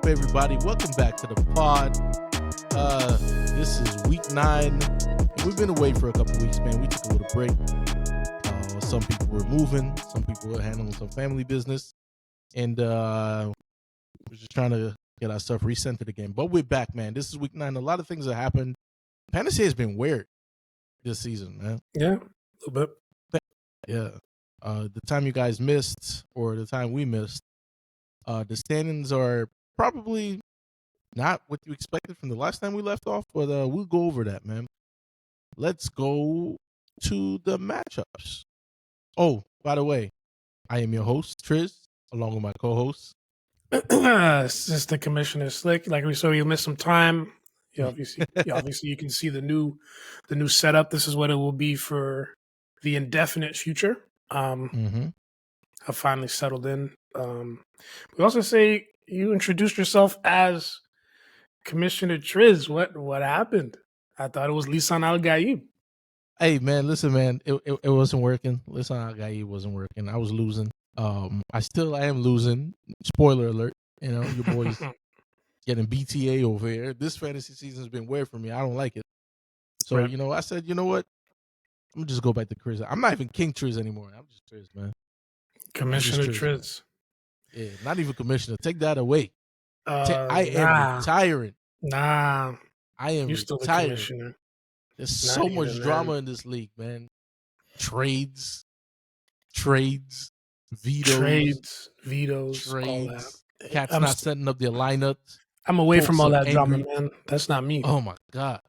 up, everybody? Welcome back to the pod. This is week 9. We've been away for a couple weeks, man. We took a little break. Some people were moving. Some people were handling some family business. And we're just trying to get our stuff recentered again. But we're back, man. This is week 9. A lot of things have happened. Fantasy has been weird this season, man. Yeah, a little bit. Yeah. The time you guys missed, or the time we missed, the standings are probably not what you expected from the last time we left off, but we'll go over that, man. Let's go to the matchups. Oh, by the way, I am your host, Triz, along with my co-host. Since the commissioner Slick, like we saw, you missed some time. Obviously, you can see the new setup. This is what it will be for the indefinite future. Mm-hmm. I've finally settled in. We also say you introduced yourself as Commissioner Triz. What happened? I thought it was Lisan Al Gaib. Hey, man, listen, man, it wasn't working. Lisan Al Gaib wasn't working. I was losing. I am losing. Spoiler alert. You know, your boy's getting BTA over here. This fantasy season has been weird for me. I don't like it. So, Right. you know, I said, you know what? I'm going to just go back to KxngTrizz. I'm not even KxngTrizz anymore. I'm just Triz, man. Commissioner Triz. Yeah, not even commissioner. Take that away. I am Nah. retiring. Nah. I am You're still the retiring. commissioner. There's so much drama in this league, man. Trades, vetoes, all that. Cats not setting up their lineups. I'm away from all that drama, man. That's not me. Oh my gosh.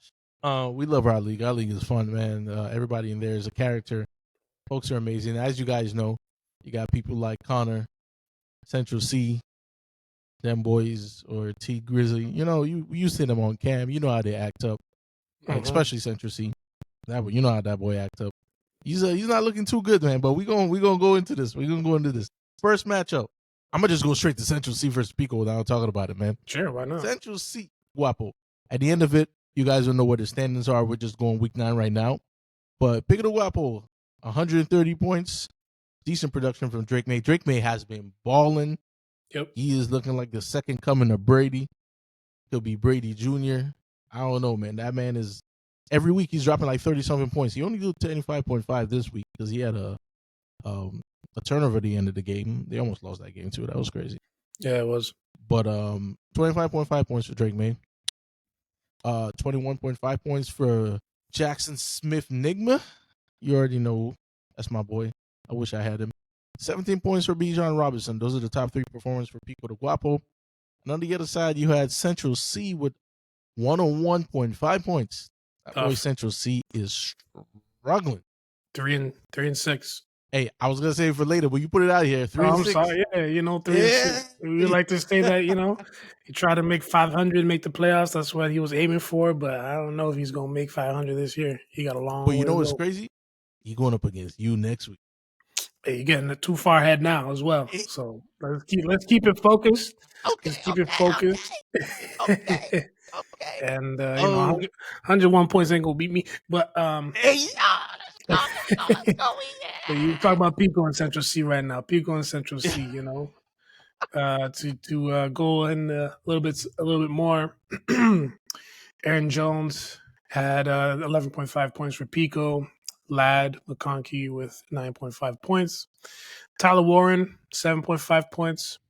We love our league. Our league is fun, man. Everybody in there is a character. Folks are amazing. As you guys know, you got people like Connor, Central C, them boys, or T Grizzly. You know, you see them on cam. You know how they act up, especially Central C. You know how that boy act up. He's not looking too good, man. But we gonna go into this. We're gonna go into this first matchup. I'm gonna just go straight to Central C versus Pico without talking about it, man. Sure, why not? Central C, Guapo. At the end of it, you guys will know what the standings are. We're just going week 9 right now. But Pico de Guapo, 130 points. Decent production from Drake May. Drake May has been balling. Yep. He is looking like the second coming of Brady. He'll be Brady Jr. I don't know, man. That man is, every week he's dropping like 30-something points. He only did 25.5 this week because he had a turnover at the end of the game. They almost lost that game too. That was crazy. Yeah, it was. But 25.5 points for Drake May. 21.5 points for Jackson Smith Nigma. You already know. That's my boy. I wish I had him. 17 points for Bijan Robinson. Those are the top 3 performers for Pico de Guapo. And on the other side, you had Central C with 101.5 points. That boy Central C is struggling. 3 and 6. Hey, I was gonna say it for later, but you put it out here. 3 and 6. Sorry, yeah, 3 and 6. We like to say that, he tried to make 500, make the playoffs. That's what he was aiming for, but I don't know if he's gonna make 500 this year. He got a long. But you know what's crazy? He's going up against you next week. Hey, you're getting too far ahead now as well. So let's keep it focused. Let's keep it focused. Okay. And 101 points ain't gonna beat me. But you talk about Pico and Central C right now. Pico and Central C, to go in a little bit more. Aaron Jones had 11.5 points for Pico. Lad McConkey with 9.5 points. Tyler Warren, 7.5 points.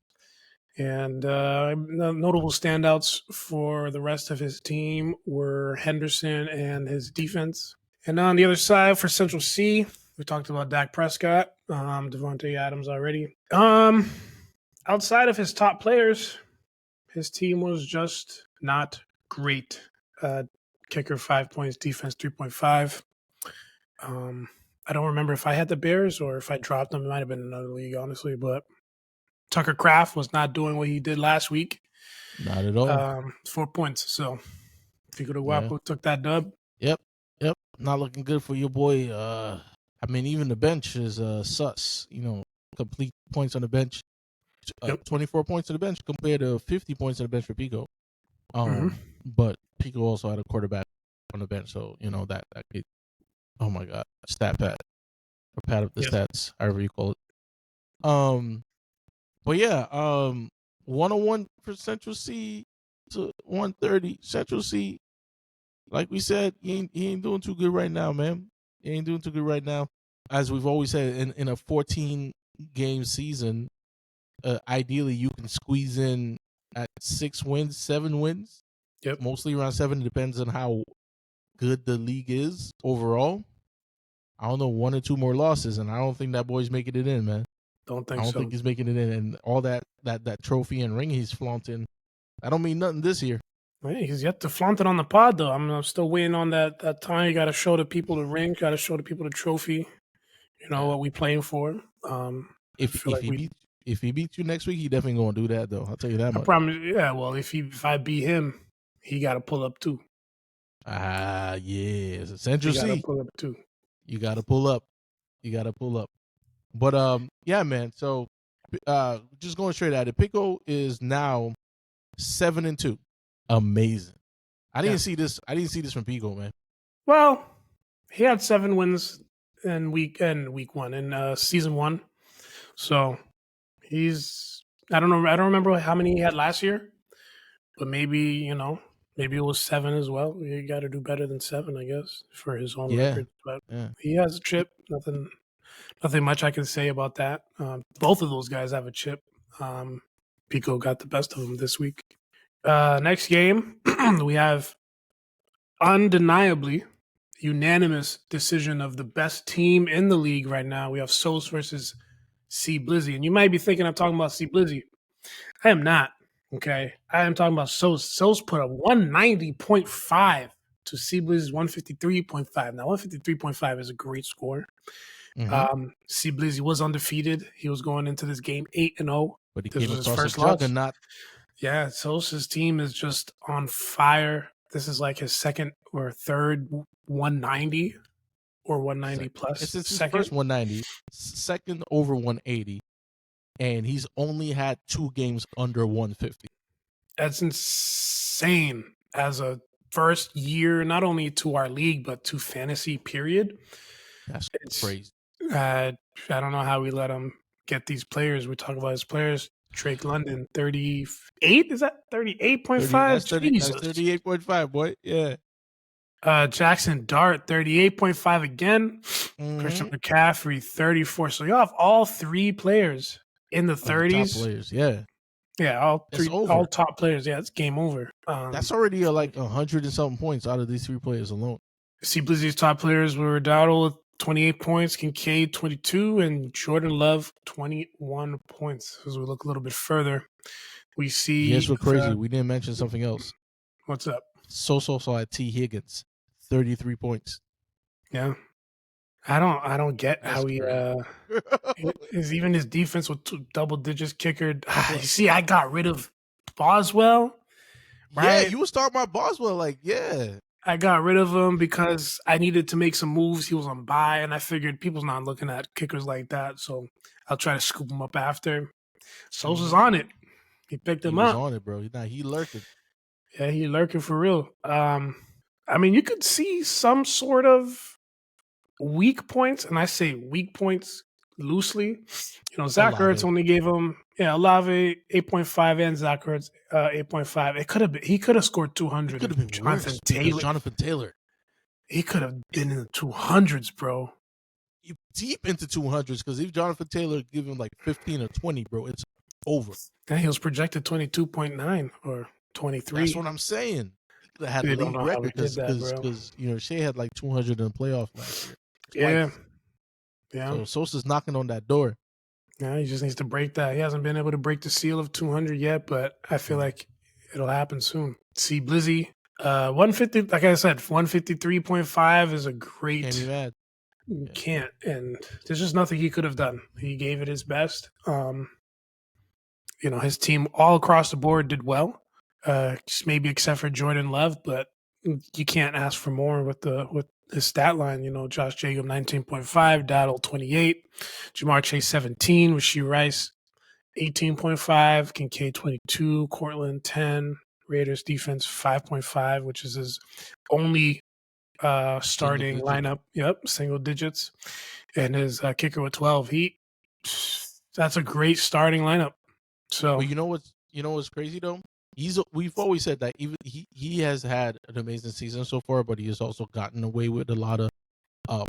And notable standouts for the rest of his team were Henderson and his defense. And on the other side for Central C, we talked about Dak Prescott, Devontae Adams already. Outside of his top players, his team was just not great. Kicker 5 points, defense 3.5. I don't remember if I had the Bears or if I dropped them. It might have been another league, honestly. But Tucker Kraft was not doing what he did last week. Not at all. 4 points. So Pico de Guapo took that dub. Yep. Not looking good for your boy. I mean, even the bench is sus. Complete points on the bench. 24 points on the bench compared to 50 points on the bench for Pico. But Pico also had a quarterback on the bench, so that could. Oh my God, stat pad or pad up the stats, however you call it. But yeah, 101 for Central C to 130 Central C. Like we said, he ain't doing too good right now, man. He ain't doing too good right now. As we've always said, in a 14 game season, ideally you can squeeze in at 6 wins, 7 wins. Yep. Mostly around 7. It depends on how good the league is overall. I don't know, 1 or 2 more losses, and I don't think that boy's making it in, man. Don't think I don't so. think he's making it in, and all that trophy and ring he's flaunting, I don't mean nothing this year. Hey, he's yet to flaunt it on the pod, though. I'm still waiting on that time. You got to show the people the ring. Got to show the people the trophy. You know what we playing for. If he beats you next week, he definitely gonna do that, though. I'll tell you that much. I promise. Yeah. Well, if I beat him, he got to pull up too. Yeah. It's Central C. You got to pull up too. You got to pull up. You got to pull up. But yeah, man. So just going straight at it, Pico is now 7-2. Amazing. I didn't see this. I didn't see this from Pico, man. Well, he had 7 wins in week 1 in season 1. So he's I don't know. I don't remember how many he had last year, but maybe maybe it was 7 as well. You got to do better than 7, I guess, for his own record. But he has a chip. Nothing much I can say about that. Both of those guys have a chip. Pico got the best of them this week. Next game, we have undeniably unanimous decision of the best team in the league right now. We have Sos versus C Blizzy. And you might be thinking I'm talking about C Blizzy. I am not. Okay. I am talking about Sos. Sos put a 190.5 to C Blizzy's 153.5. Now, 153.5 is a great score. C Blizzy was undefeated. He was going into this game 8-0. But he came across a juggernaut. Yeah, Sos's team is just on fire. This is like his second or third 190 or 190 plus. It's his first 190, second over 180, and he's only had 2 games under 150. That's insane as a first year, not only to our league, but to fantasy, period. That's crazy. I don't know how we let him get these players. We talk about his players. Drake London, 38? Is that 38.5? That's 38.5, boy. Yeah. Jackson Dart, 38.5 again. Christian McCaffrey, 34. So you have all 3 players in the 30s. Top players, yeah. Yeah, all top players. Yeah, it's game over. That's already like 100 and something points out of these 3 players alone. C Blizzy's top players were Dowdle with 28 points, Kincaid 22, and Jordan Love 21 points. As we look a little bit further, we see. Yes, we're crazy. We didn't mention something else. What's up? So at T Higgins, 33 points. Yeah, I don't get how he is even his defense with 2 double digits kicker. You see, I got rid of Boswell. Right? Yeah, you was talking about Boswell, like I got rid of him because I needed to make some moves. He was on bye, and I figured people's not looking at kickers like that, so I'll try to scoop him up after. Sosa's on it. He picked him up. He was on it, bro. He lurking. Yeah, he lurking for real. I mean, you could see some sort of weak points, and I say weak points loosely. Zach Ertz only gave him Olave 8.5 and Zach Ertz 8.5. He could have scored 200. It could have been Jonathan Taylor. He could have been in the 200s, bro. Deep into 200s, because if Jonathan Taylor give him like 15 or 20, bro, it's over. Yeah, he was projected 22.9 or 23. That's what I'm saying. He could have had a league record because Shea had like 200 in the playoff last year. Yeah. So Sosa's knocking on that door. Yeah, he just needs to break that. He hasn't been able to break the seal of 200 yet, but I feel like it'll happen soon. See Blizzy, 150. Like I said, 153.5 is a great. Can't be mad. Can't, and there's just nothing he could have done. He gave it his best. His team all across the board did well. Just maybe except for Jordan Love, but you can't ask for more with his stat line. Josh Jacob 19.5, Daddle 28, Jamar Chase 17, Rashee Rice 18.5, Kincaid 22, Cortland 10, Raiders defense 5.5, which is his only starting lineup. Yep, single digits, and his kicker with 12. That's a great starting lineup. So well, you know you know what's crazy though? We've always said that even he has had an amazing season so far, but he has also gotten away with a lot of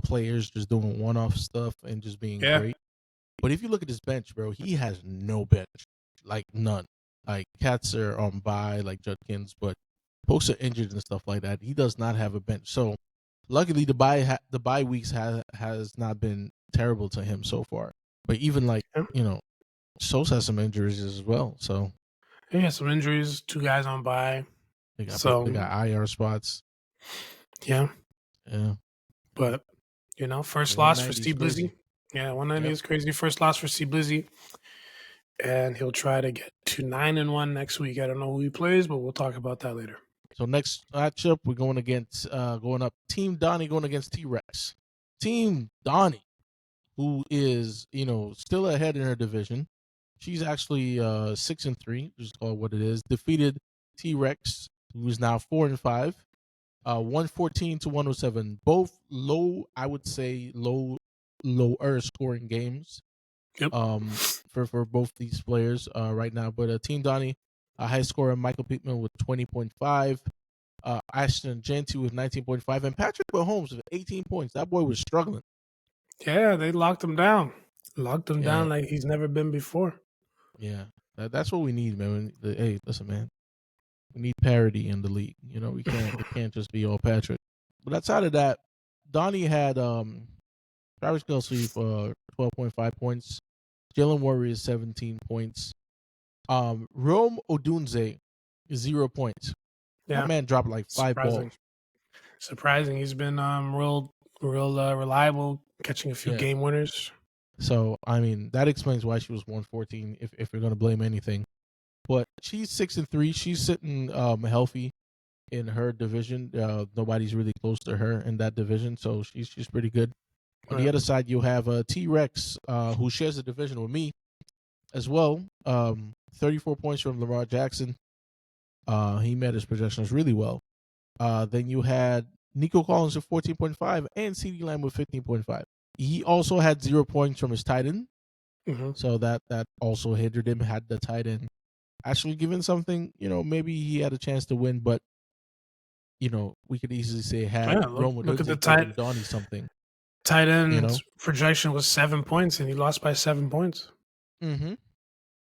players just doing one-off stuff and just being Yeah. great. But if you look at his bench, bro, he has no bench, like none. Like Cats are on bye, like Judkins, but folks are injured and stuff like that. He does not have a bench. So luckily, the bye weeks has not been terrible to him so far. But even like Sosa has some injuries as well. So he has some injuries. 2 guys on bye. they got IR spots. Yeah. Yeah. But first loss for C Crazy. Blizzy. Yeah, 190 is crazy. First loss for C Blizzy. And he'll try to get to 9-1 next week. I don't know who he plays, but we'll talk about that later. So next matchup, we're going up Team Donnie going against T-Rex. Team Donnie, who is still ahead in her division. She's actually 6-3, just call it what it is. Defeated T-Rex, who is now 4-5. 114 to 107. Both low, I would say lower scoring games. Yep. For both these players right now. But Team Donnie, high scorer Michael Pittman with 20.5. Ashton Genty with 19.5, and Patrick Mahomes with 18 points. That boy was struggling. Yeah, they locked him down. Locked him down like he's never been before. Yeah, that's what we need, man. Hey, listen, man. We need parity in the league. We can't just be all Patrick. But outside of that, Donnie had Travis Kelce for 12.5 points. Jalen Warriors 17 points. Rome Odunze 0 points. Yeah. That man dropped like 5 balls. Surprising. He's been real reliable, catching a few game winners. So I mean that explains why she was 114. If you're gonna blame anything, but she's 6-3. She's sitting healthy in her division. Nobody's really close to her in that division, so she's pretty good. On the other side, you have T-Rex, who shares a division with me as well. 34 points from Lamar Jackson. He met his projections really well. Then you had Nico Collins with 14.5 and CeeDee Lamb with 15.5. He also had 0 points from his tight end. Mm-hmm. So that also hindered him. Had the tight end actually given something, maybe he had a chance to win, but we could easily say had look at the tight Donnie something. Tight end projection was 7 points, and he lost by 7 points. Mm-hmm.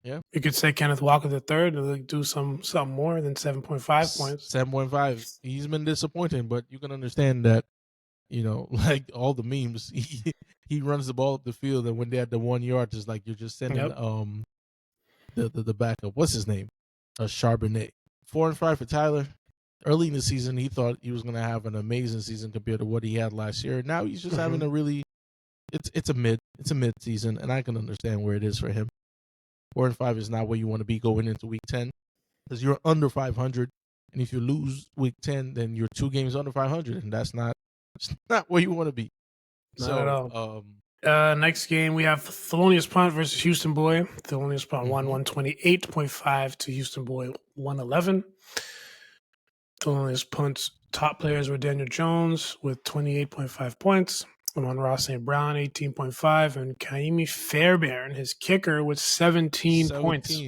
Yeah. You could say Kenneth Walker III to do something more than 7.5 points. 7.5. He's been disappointing, but you can understand that, like all the memes, he runs the ball up the field, and when they're at the 1 yard, just like you're just sending the backup. What's his name? Charbonnet. 4-5 for Tyler. Early in the season, he thought he was going to have an amazing season compared to what he had last year. Now he's just having a really, it's a mid season, and I can understand where it is for him. 4-5 is not where you want to be going into week 10 because you're under 500, and if you lose week 10, then you're 2 games under 500, and that's not where you want to be. Not at all. Next game, we have Thelonious Punt versus Houston Boy. Thelonious Punt won 128.5 to Houston Boy 111. Thelonious Punt's top players were Daniel Jones with 28.5 points, Amon-Ra St. Brown 18.5, and Kaimi Fairbairn, his kicker, with 17 points.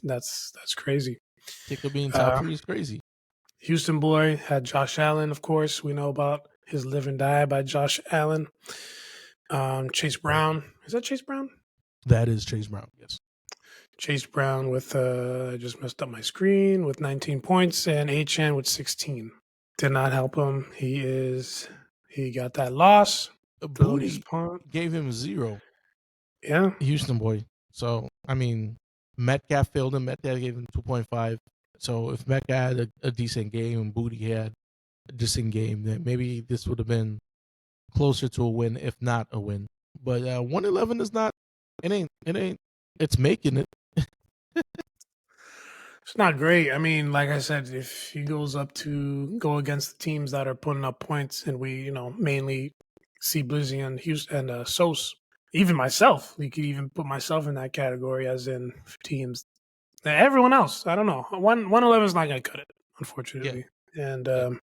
That's crazy. Kicker being top 3 is crazy. Houston Boy had Josh Allen, of course. We know about his Live and Die by Josh Allen. Chase Brown. Is that Chase Brown? That is Chase Brown, yes. Chase Brown with, I just messed up my screen, with 19 points, and Achane with 16. Did not help him. He got that loss. Booty gave him 0. Yeah. Houston Boy. So, I mean, Metcalf failed him. Metcalf gave him 2.5. So, if Metcalf had a decent game and Booty had a decent game, then maybe this would have been closer to a win, if not a win. But 111 is not, it ain't, it's making it. It's not great. I mean, like I said, if he goes up to go against the teams that are putting up points, and we, mainly see Blizzy and Houston and Sos, even myself, we could even put myself in that category as in teams. Everyone else, I don't know. 111 is not going to cut it, unfortunately. Yeah. And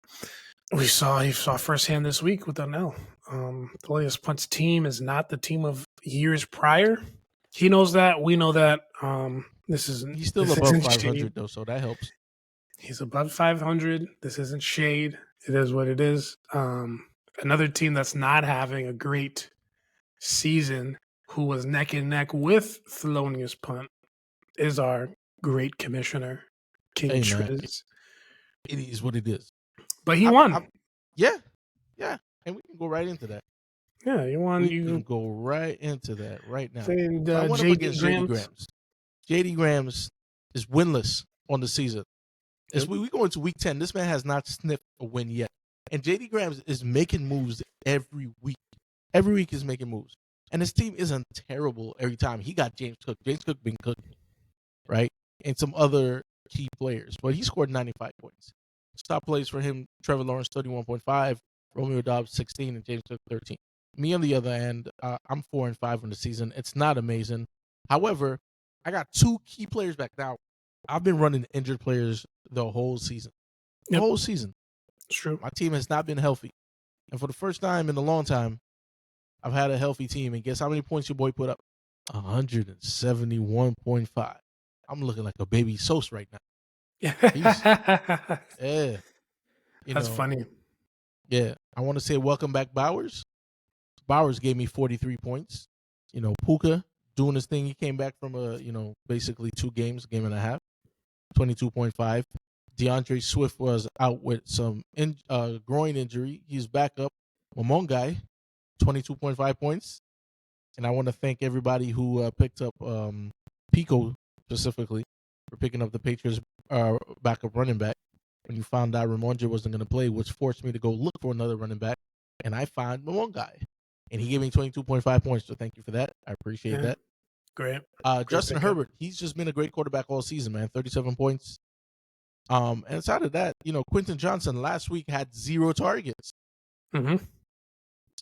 he saw firsthand this week with Donnell. Thelonious Punt's team is not the team of years prior. He knows that. We know that. This isn't. He's still This above isn't 500 shade. though, so that helps. He's above 500. This isn't shade. It is what it is. Another team that's not having a great season, who was neck and neck with Thelonious Punt, is our great commissioner, Hey man, KxngTrizz. it is what it is. But he I'm, won. I'm, yeah, and we can go right into that. Yeah, he won. We can go right into that right now. And, So I went up JD against JD Grams. Grams. JD Grams is winless on the season. As Yep. we go into week 10, this man has not sniffed a win yet. And JD Grams is making moves every week. Every week he's making moves. And his team isn't terrible every time. He got James Cook. James Cook been cooking, right? And some other key players. But he scored 95 points. Top plays for him, Trevor Lawrence, 31.5, Romeo Dobbs, 16, and James Cook, 13. Me, on the other hand, I'm 4-5 on the season. It's not amazing. However, I got two key players back now. I've been running injured players the whole season. The whole season. It's true. My team has not been healthy. And for the first time in a long time, I've had a healthy team. And guess how many points your boy put up? 171.5. I'm looking like a baby Sos right now. Yeah. That's funny. Yeah. I want to say welcome back, Bowers. Bowers gave me 43 points. Puka doing his thing. He came back from basically 2 games, game and a half, 22.5. DeAndre Swift was out with some groin injury. He's back up. Momongai, 22.5 points. And I want to thank everybody who picked up Pico specifically for picking up the Patriots backup running back when you found out Ramondre wasn't going to play, which forced me to go look for another running back. And I found Momongai. And he gave me 22.5 points, so thank you for that. I appreciate that. Great. Justin Herbert, he's just been a great quarterback all season, man. 37 points. And outside of that, Quentin Johnson last week had 0 targets.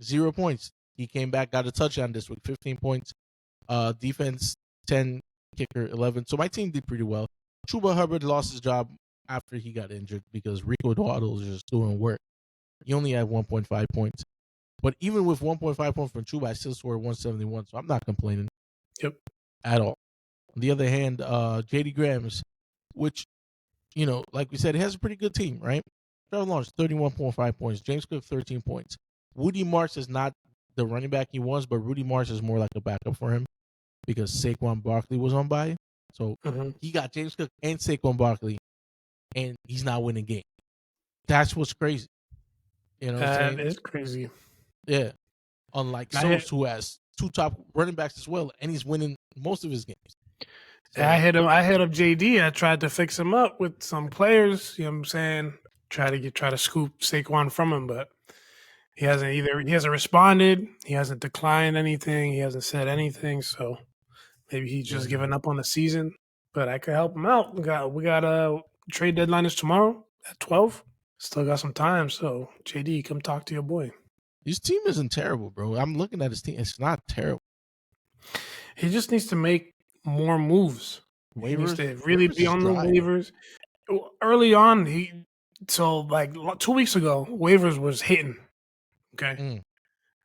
0 points. He came back, got a touchdown this week, 15 points. Defense, 10, kicker, 11. So my team did pretty well. Chuba Hubbard lost his job after he got injured because Rico Dowdle is just doing work. He only had 1.5 points. But even with 1.5 points from Chuba, I still scored 171, so I'm not complaining. Yep. At all. On the other hand, JD Grams, which, like we said, he has a pretty good team, right? Trevor Lawrence, 31.5 points. James Cook, 13 points. Woody Marsh is not the running back he was, but Rudy Marsh is more like a backup for him because Saquon Barkley was on bye. So he got James Cook and Saquon Barkley, and he's not winning game. That's what's crazy. You know what I'm saying? That is crazy. Yeah. Unlike Sos, who has 2 top running backs as well, and he's winning most of his games. So, I hit up JD. I tried to fix him up with some players. You know what I'm saying? Try to scoop Saquon from him, but he hasn't responded. He hasn't declined anything. He hasn't said anything. So maybe he's just given up on the season. But I could help him out. We got a trade deadline is tomorrow at 12. Still got some time. So JD, come talk to your boy. His team isn't terrible, bro. I'm looking at his team. It's not terrible. He just needs to make more moves. Waivers, he needs to really be on the waivers. Early on, 2 weeks ago, waivers was hitting. Okay.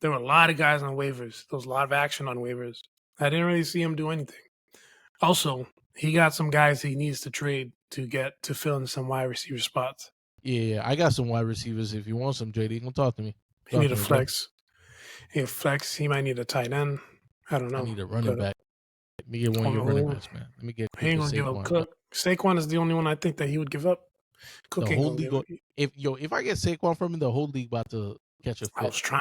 There were a lot of guys on waivers. There was a lot of action on waivers. I didn't really see him do anything. Also, he got some guys he needs to trade to fill in some wide receiver spots. Yeah, I got some wide receivers. If you want some, JD, come talk to me. He need a flex. He might need a tight end. I don't know. I need a running back. Let me get one of your running backs, man. Let me get. He ain't gonna give up Cook. Saquon is the only one I think that he would give up. Cook the whole league. If I get Saquon from him, the whole league about to catch a fit.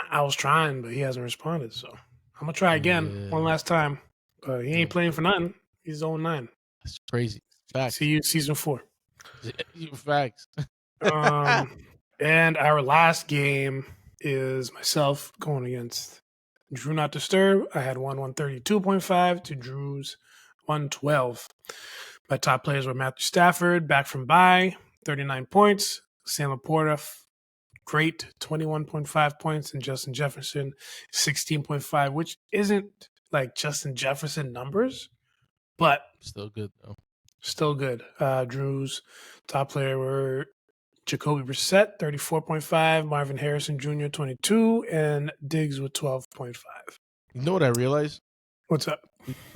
I was trying, but he hasn't responded. So I'm gonna try again one last time. But he ain't playing for nothing. He's 0-9. That's crazy. Facts. See you season 4. Facts. And our last game is myself going against Drew Not Disturb. I had 132.5 to Drew's 112. My top players were Matthew Stafford, back from bye, 39 points. Sam Laporta, great, 21.5 points. And Justin Jefferson, 16.5, which isn't like Justin Jefferson numbers, but still good, though. Still good. Drew's top player were Jacoby Brissett, 34.5, Marvin Harrison Jr., 22, and Diggs with 12.5. You know what I realized? What's up?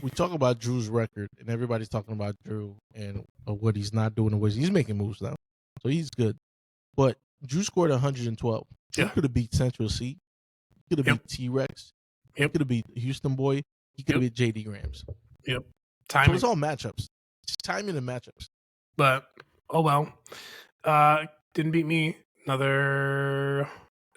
We talk about Drew's record, and everybody's talking about Drew and what he's not doing and what he's making moves now. So he's good. But Drew scored 112. Drew Yeah. could have beat Central C. He could have Yep. beat T-Rex. He Yep. could have beat Houston Boy. He could have Yep. beat JD Grams. Yep. So Timing. it's all matchups. It's timing and matchups. But, oh well. Didn't beat me. Another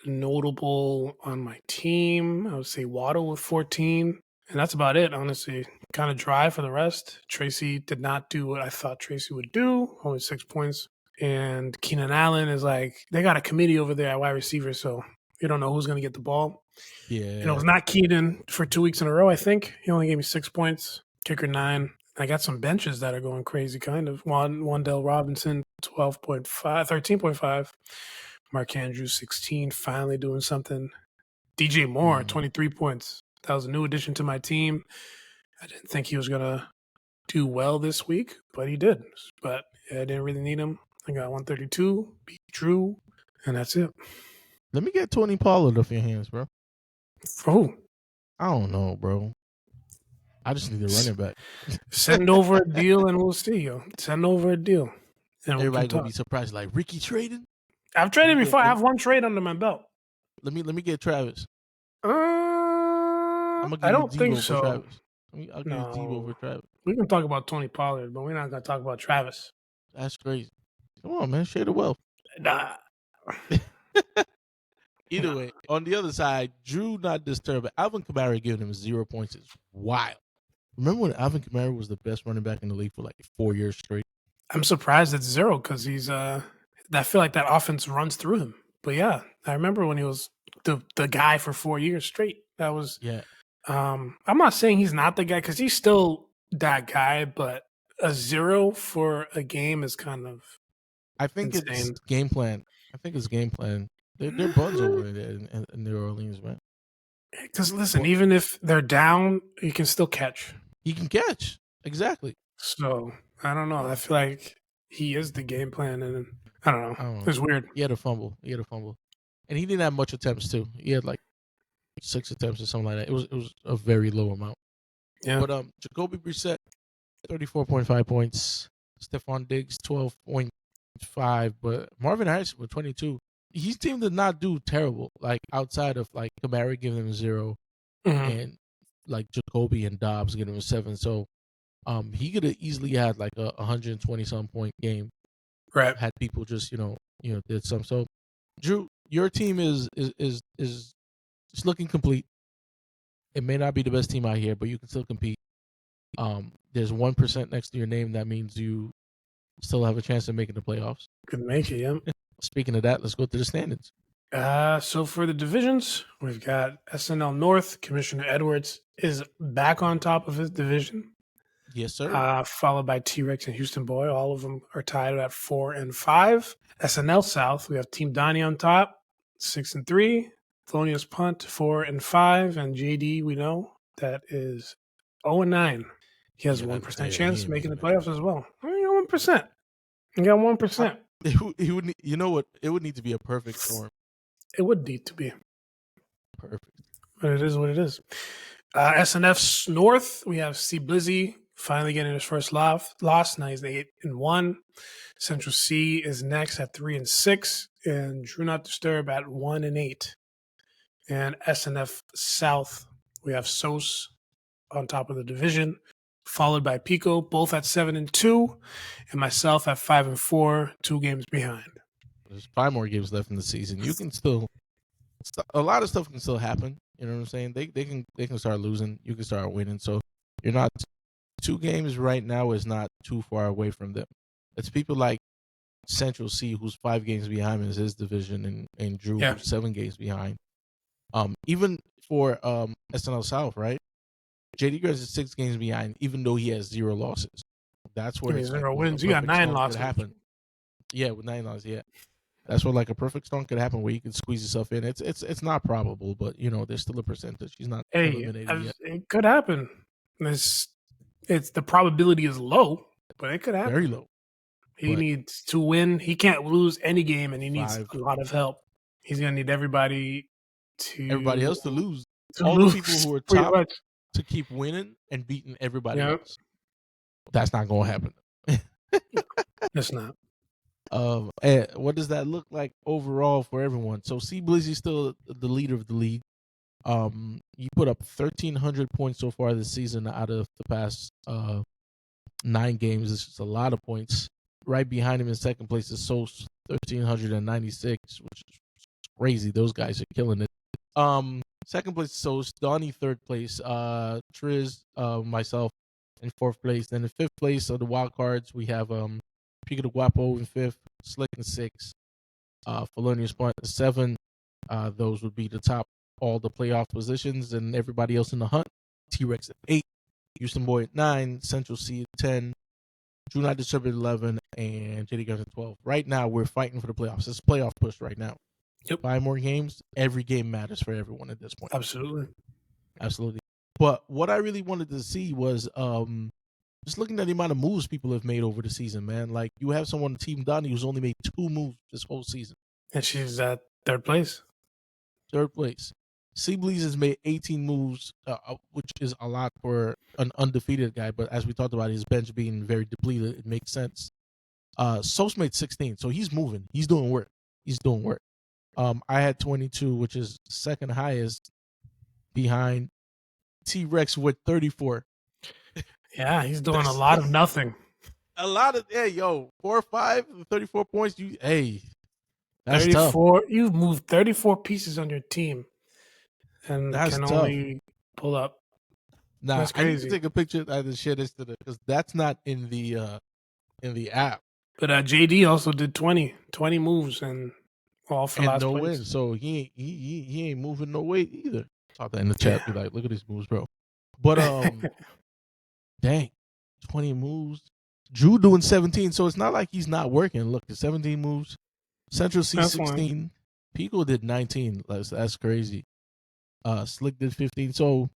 notable on my team, I would say Waddle with 14. And that's about it, honestly. Kind of dry for the rest. Tracy did not do what I thought Tracy would do. Only 6 points. And Keenan Allen is like, they got a committee over there at wide receiver, so you don't know who's going to get the ball. Yeah. And it was not Keenan for 2 weeks in a row, I think. He only gave me 6 points. Kicker 9. I got some benches that are going crazy, kind of. Wandell Robinson, 12.5, 13.5. Mark Andrews, 16, finally doing something. DJ Moore, 23 points. That was a new addition to my team. I didn't think he was going to do well this week, but he did. But I didn't really need him. I got 132, beat Drew, and that's it. Let me get Tony Pollard off your hands, bro. For who? I don't know, bro. I just need a running back. Send over a deal and we'll see, yo. Send over a deal. And Everybody gonna be surprised, like Ricky trading. I've traded before. I have one trade under my belt. Let me get Travis. I I'm gonna give don't you Devo think for so. Travis. I'll give you Devo for Travis. We can talk about Tony Pollard, but we're not gonna talk about Travis. That's crazy. Come on, man. Share the wealth. Nah. Either way, on the other side, Drew not disturbed. Alvin Kamara giving him 0 points is wild. Remember when Alvin Kamara was the best running back in the league for like 4 years straight? I'm surprised it's 0 because he's I feel like that offense runs through him. But yeah, I remember when he was the guy for 4 years straight. That was I'm not saying he's not the guy because he's still that guy, but a 0 for a game is kind of I think insane. It's game plan. They're buds over there in New Orleans, man. Because listen, even if they're down, he can still catch. He can catch. Exactly. So I don't know. I feel like he is the game plan, and I don't know. It's weird. He had a fumble. And he didn't have much attempts too. He had like 6 attempts or something like that. It was a very low amount. Yeah. But Jacoby Brissett, 34.5 points. Stephon Diggs, 12.5. But Marvin Harrison with 22. His team did not do terrible. Like outside of like Kamara giving him 0, and like Jacoby and Dobbs giving him 7. So he could have easily had like a 120-some point game. Right. Had people just did some. So Drew, your team is looking complete. It may not be the best team out here, but you can still compete. There's 1% next to your name. That means you still have a chance of making the playoffs. Could make it, yeah. Speaking of that, let's go to the standings. So for the divisions, we've got SNL North. Commissioner Edwards is back on top of his division. Yes, sir. Followed by T-Rex and Houston Boy. All of them are tied at 4 and 5. SNL South, we have Team Donnie on top, 6 and 3. Thelonious Punt, 4 and 5. And JD, we know, that is 0 and 9. He has 1% chance of making the playoffs as well. You got 1%. You got 1%. He would. You know what? It would need to be a perfect storm. It would need to be perfect, but it is what it is. SNF North, we have C Blizzy finally getting his first loss. Now he's 8 and 1. Central C is next at 3 and 6, and Drew Not Disturb at 1 and 8. And SNF South, we have Sos on top of the division, followed by Pico, both at 7 and 2, and myself at 5 and 4, 2 games behind. There's 5 more games left in the season. You can still, a lot of stuff can still happen. You know what I'm saying? They can start losing. You can start winning. So you're not 2 games right now is not too far away from them. It's people like Central C, who's 5 games behind in his division, and Drew, who's 7 games behind. Even for SNL South, right? JD Grez is 6 games behind, even though he has 0 losses. That's where 0 wins. You got 9 losses. Happen. Yeah, with 9 losses. Yeah, that's where like a perfect storm could happen, where you can squeeze yourself in. It's not probable, but there's still a percentage. He's not eliminated yet. It could happen. It's the probability is low, but it could happen. Very low. He needs to win. He can't lose any game, and he needs a lot of help. He's gonna need everybody else to lose. All the people who are to keep winning and beating everybody Yeah, else. That's not going to happen. it's not. And what does that look like overall for everyone? So C Blizzy's still the leader of the league. You put up 1,300 points so far this season out of the past 9 games. It's just a lot of points. Right behind him in second place is Sos, 1,396, which is crazy. Those guys are killing it. Second place is Sos, Donnie third place, Triz, myself in fourth place. Then in fifth place of the wild cards, we have Pico de Guapo in fifth, Slick in sixth, Felonious Punt in 7. Those would be the top, all the playoff positions, and everybody else in the hunt. T-Rex at 8, Houston Boy at 9, Central C at 10, Drew Not Disturbed at 11, and JD Guns at 12. Right now, we're fighting for the playoffs. It's a playoff push right now. Yep. 5 more games. Every game matters for everyone at this point. Absolutely. But what I really wanted to see was just looking at the amount of moves people have made over the season, man. Like, you have someone on Team Donnie who's only made 2 moves this whole season. And she's at third place. Third place. C Bleeze has made 18 moves, which is a lot for an undefeated guy. But as we talked about, his bench being very depleted, it makes sense. Sos made 16, so he's moving. He's doing work. I had 22, which is second highest behind T-Rex with 34. Yeah, he's doing a lot of nothing. A lot of, 4 or 5, 34 points. That's 34. tough. You've moved 34 pieces on your team, and That's can tough. only pull up. Nah, That's I need crazy. to take a picture of the shit because that's not in the app. But JD also did 20 moves and all for And last no place. win, so he ain't moving no weight either. Talk that in the chat, be like, look at these moves, bro. But dang, 20 moves. Drew doing 17, so it's not like he's not working. Look, the 17 moves. Central C That's 16. fine. Pico did 19. That's crazy. Slick did 15. So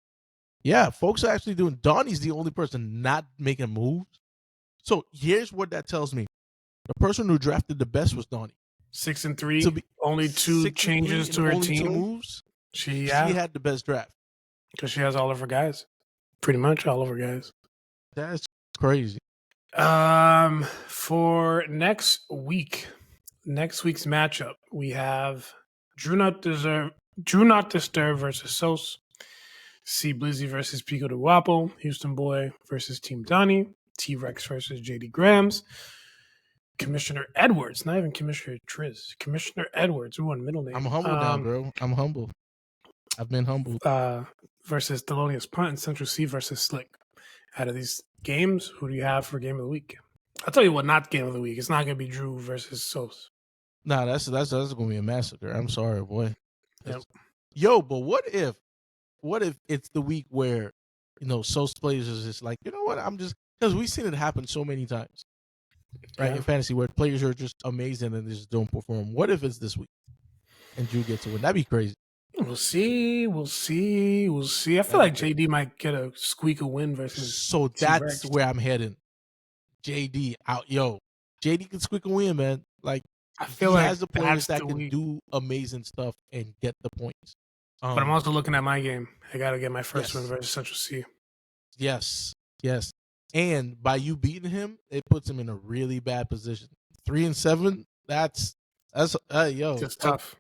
yeah, folks are actually doing. Donnie's the only person not making moves. So here's what that tells me: the person who drafted the best was Donnie. 6 and 3. Only 2 changes to her only team. 2 moves. She had the best draft because she has all of her guys. Pretty much all of her guys. That's crazy. For next week's matchup, we have Drew Not Disturb versus Sos, C Blizzy versus Pico de Guapo, Houston Boy versus Team Donnie, T-Rex versus JD Grams, Commissioner Edwards, not even Commissioner Trizz, Commissioner Edwards, who won middle name. I'm humble now, bro. I'm humble. I've been humbled. Versus Thelonious Punt and Central C versus Slick. Out of these games, who do you have for game of the week? I'll tell you what, not game of the week. It's not going to be Drew versus Sos. Nah, that's going to be a massacre. I'm sorry, boy. Yep. Yo, but what if it's the week where, Sos players is just like, you know what, I'm just, because we've seen it happen so many times, right, in fantasy, where players are just amazing and they just don't perform. What if it's this week and Drew gets a win? That'd be crazy. We'll see. I feel like JD might get a squeak a win versus. So that's where I'm heading. JD out, JD can squeak a win, man. Like, I feel like has the players that can do amazing stuff and get the points. But I'm also looking at my game. I got to get my first win versus Central C. Yes. And by you beating him, it puts him in a really bad position. 3-7. That's It's tough.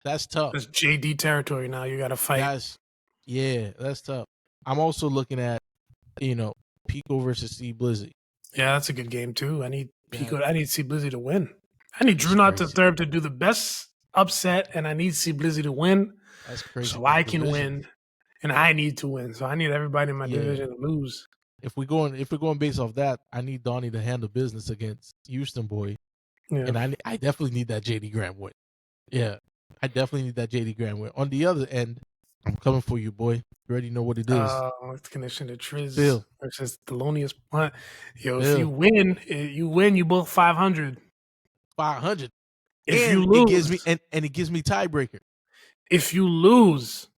That's tough. That's JD territory now. You got to fight. That's tough. I'm also looking at, Pico versus C Blizzy. Yeah, that's a good game too. I need Pico. I need C Blizzy to win. I need Drew Not Disturbed to do the best upset, and I need C Blizzy to win. That's crazy. So I can win, and I need to win. So I need everybody in my division to lose. If we're going based off that, I need Donnie to handle business against Houston Boy, and I definitely need that JD Graham win. Yeah, I definitely need that JD Graham win. On the other end, I'm coming for you, boy. You already know what it is. It's connection to Trizz versus Thelonious Punt. If you win, you both 500. 500. If you lose, it gives me tiebreaker. If you lose,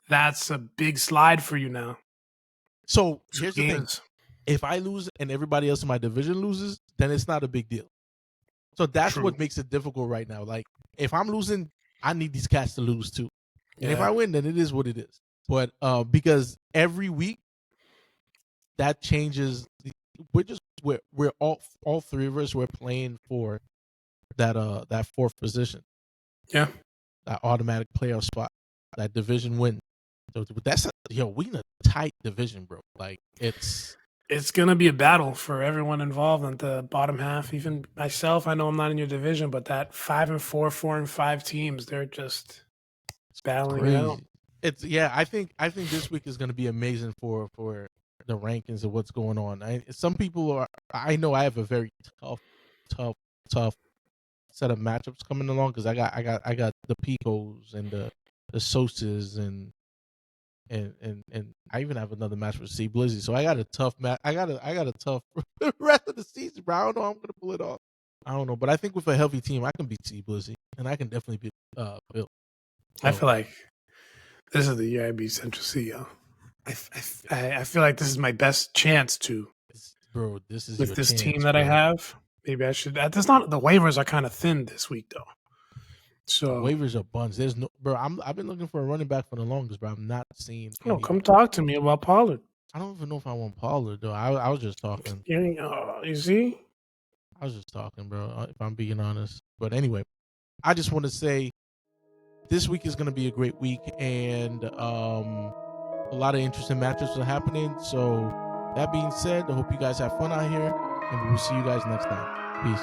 that's a big slide for you now. So here's the thing: if I lose and everybody else in my division loses, then it's not a big deal. So that's what makes it difficult right now. Like, if I'm losing, I need these cats to lose too. And if I win, then it is what it is. But because every week that changes. We're all three of us, we're playing for that fourth position. Yeah. That automatic playoff spot, that division win. So that's we in a tight division, bro. Like it's gonna be a battle for everyone involved in the bottom half. Even myself, I know I'm not in your division, but that 5 and 4, 4 and 5 teams, they're just battling it out. It's I think this week is gonna be amazing for the rankings of what's going on. Some people are. I know I have a very tough set of matchups coming along because I got the Picos and the Soses and I even have another match with C Blizzy. So I got a tough match. I got a tough rest of the season, bro. I don't know how I'm gonna pull it off. I don't know, but I think with a healthy team, I can beat C Blizzy, and I can definitely beat Bill. So, I feel like this is the year I beat Central C, yo. I feel like this is my best chance to, bro. This is with this chance, team that I have. Maybe I should. That's not, the waivers are kind of thin this week, though. So waivers are buns. There's no, bro. I've been looking for a running back for the longest, bro. I'm not seeing. No, come talk to me about Pollard. I don't even know if I want Pollard though. I was just talking. You see? I was just talking, bro. If I'm being honest. But anyway, I just want to say this week is going to be a great week, and a lot of interesting matchups are happening. So that being said, I hope you guys have fun out here, and we will see you guys next time. Peace.